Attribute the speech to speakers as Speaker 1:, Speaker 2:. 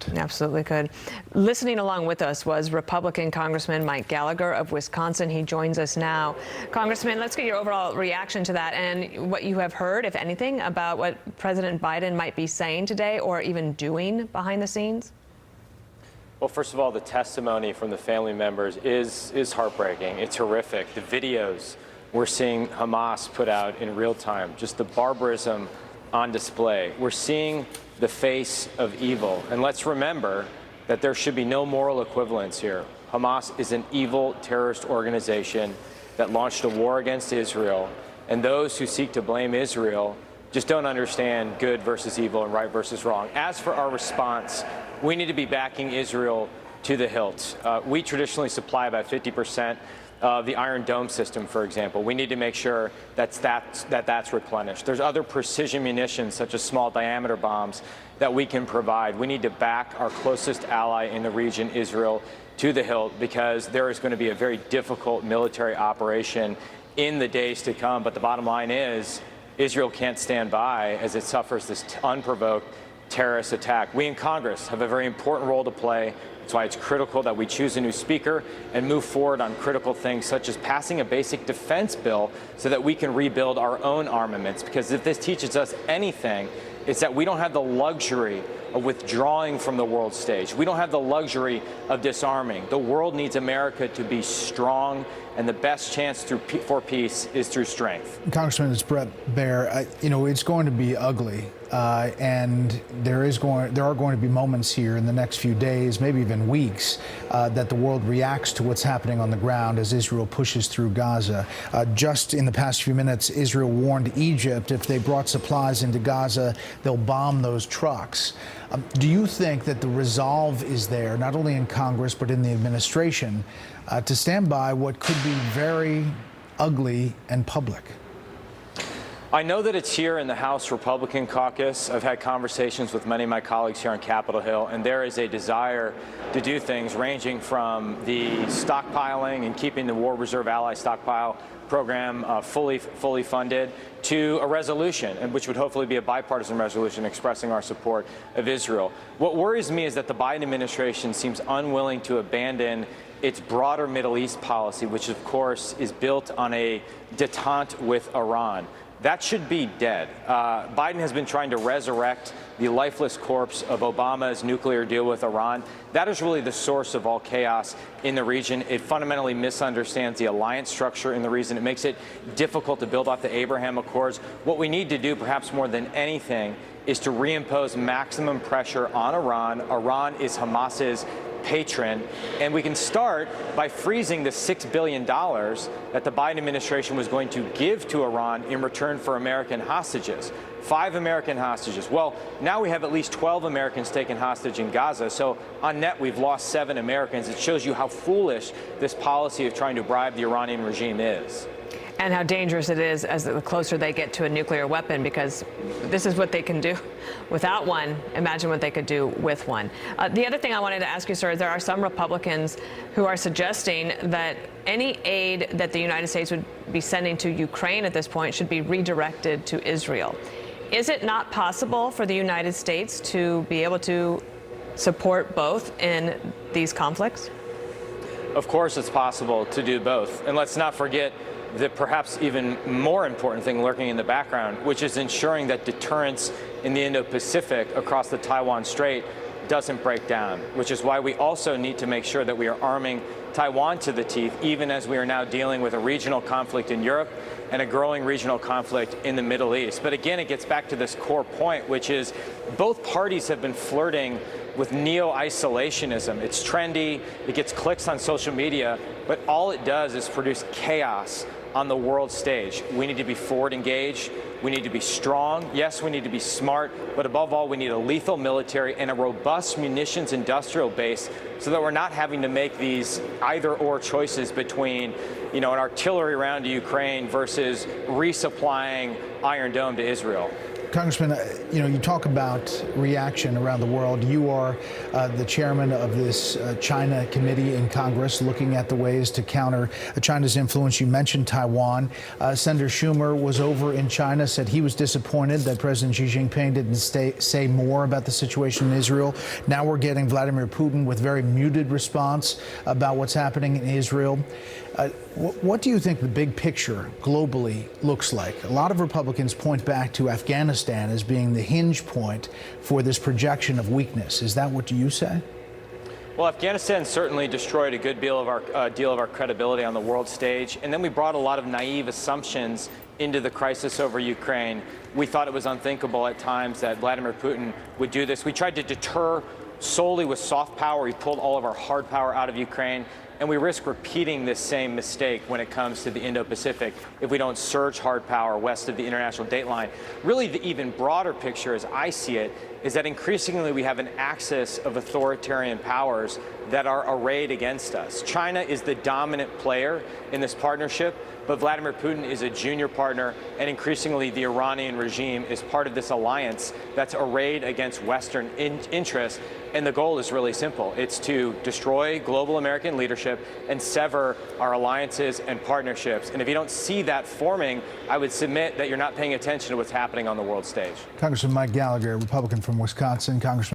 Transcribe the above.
Speaker 1: that.
Speaker 2: Absolutely could. Listening along with us was Republican Congressman Mike Gallagher of Wisconsin. He joins us now. Congressman, let's get your overall reaction to that and what you have heard, if anything, about what President Biden might be saying today or even doing behind the scenes.
Speaker 3: Well, first of all, the testimony from the family members is heartbreaking. It's horrific. The videos we're seeing Hamas put out in real time, just the barbarism on display. We're seeing the face of evil. And let's remember that there should be no moral equivalence here. Hamas is an evil terrorist organization that launched a war against Israel. And those who seek to blame Israel just don't understand good versus evil and right versus wrong. As for our response, we need to be backing Israel to the hilt. We traditionally supply about 50% of the Iron Dome system, for example. We need to make sure that's replenished. There's other precision munitions, such as small diameter bombs, that we can provide. We need to back our closest ally in the region, Israel, to the hilt, because there is going to be a very difficult military operation in the days to come. But the bottom line is, Israel can't stand by as it suffers this unprovoked terrorist attack. We in Congress have a very important role to play. That's why it's critical that we choose a new speaker and move forward on critical things such as passing a basic defense bill so that we can rebuild our own armaments. Because if this teaches us anything, it's that we don't have the luxury of withdrawing from the world stage. We don't have the luxury of disarming. The world needs America to be strong, and the best chance for peace is through strength.
Speaker 1: Congressman, it's Brett Baer. It's going to be ugly, and there are going to be moments here in the next few days, maybe even weeks, that the world reacts to what's happening on the ground as Israel pushes through Gaza. Just in the past few minutes, Israel warned Egypt if they brought supplies into Gaza, they'll bomb those trucks. Do you think that the resolve is there, not only in Congress but in the administration, to stand by what could be very ugly and public?
Speaker 3: I know that it's here in the House Republican caucus. I've had conversations with many of my colleagues here on Capitol Hill, and there is a desire to do things ranging from the stockpiling and keeping the War Reserve Ally stockpile program fully funded to a resolution, and which would hopefully be a bipartisan resolution expressing our support of Israel. What worries me is that the Biden administration seems unwilling to abandon its broader Middle East policy, which of course is built on a détente with Iran. That should be dead. Biden has been trying to resurrect the lifeless corpse of Obama's nuclear deal with Iran. That is really the source of all chaos in the region. It fundamentally misunderstands the alliance structure in the region. It makes it difficult to build off the Abraham Accords. What we need to do, perhaps more than anything, is to reimpose maximum pressure on Iran. Iran is Hamas's patron, and we can start by freezing the $6 billion that the Biden administration was going to give to Iran in return for American hostages. 5 American hostages. Well, now we have at least 12 Americans taken hostage in Gaza, so on net we've lost 7 Americans. It shows you how foolish this policy of trying to bribe the Iranian regime is.
Speaker 2: And how dangerous it is as the closer they get to a nuclear weapon, because this is what they can do without one. Imagine what they could do with one. The other thing I wanted to ask you, sir, is there are some Republicans who are suggesting that any aid that the United States would be sending to Ukraine at this point should be redirected to Israel. Is it not possible for the United States to be able to support both in these conflicts?
Speaker 3: Of course it's possible to do both. And let's not forget the perhaps even more important thing lurking in the background, which is ensuring that deterrence in the Indo-Pacific across the Taiwan Strait doesn't break down, which is why we also need to make sure that we are arming Taiwan to the teeth, even as we are now dealing with a regional conflict in Europe and a growing regional conflict in the Middle East. But again, it gets back to this core point, which is both parties have been flirting with neo-isolationism. It's trendy, it gets clicks on social media, but all it does is produce chaos on the world stage. We need to be forward engaged. We need to be strong. Yes, we need to be smart, but above all, we need a lethal military and a robust munitions industrial base so that we're not having to make these either-or choices between, an artillery round to Ukraine versus resupplying Iron Dome to Israel.
Speaker 1: Congressman, you talk about reaction around the world. You are the chairman of this China committee in Congress looking at the ways to counter China's influence. You mentioned Taiwan. Senator Schumer was over in China, said he was disappointed that President Xi Jinping didn't say more about the situation in Israel. Now we're getting Vladimir Putin with very muted response about what's happening in Israel. What do you think the big picture globally looks like? A lot of Republicans point back to Afghanistan as being the hinge point for this projection of weakness. Is that what you say?
Speaker 3: Well, Afghanistan certainly destroyed a good deal of our credibility on the world stage, and then we brought a lot of naive assumptions into the crisis over Ukraine. We thought it was unthinkable at times that Vladimir Putin would do this. We tried to deter solely with soft power. We pulled all of our hard power out of Ukraine, and we risk repeating this same mistake when it comes to the Indo-Pacific if we don't surge hard power west of the international date line. Really, the even broader picture, as I see it, is that increasingly we have an axis of authoritarian powers that are arrayed against us. China is the dominant player in this partnership, but Vladimir Putin is a junior partner, and increasingly the Iranian regime is part of this alliance that's arrayed against Western interests. And the goal is really simple. It's to destroy global American leadership and sever our alliances and partnerships. And if you don't see that forming, I would submit that you're not paying attention to what's happening on the world stage.
Speaker 1: Congressman Mike Gallagher, Republican from Wisconsin. Congressman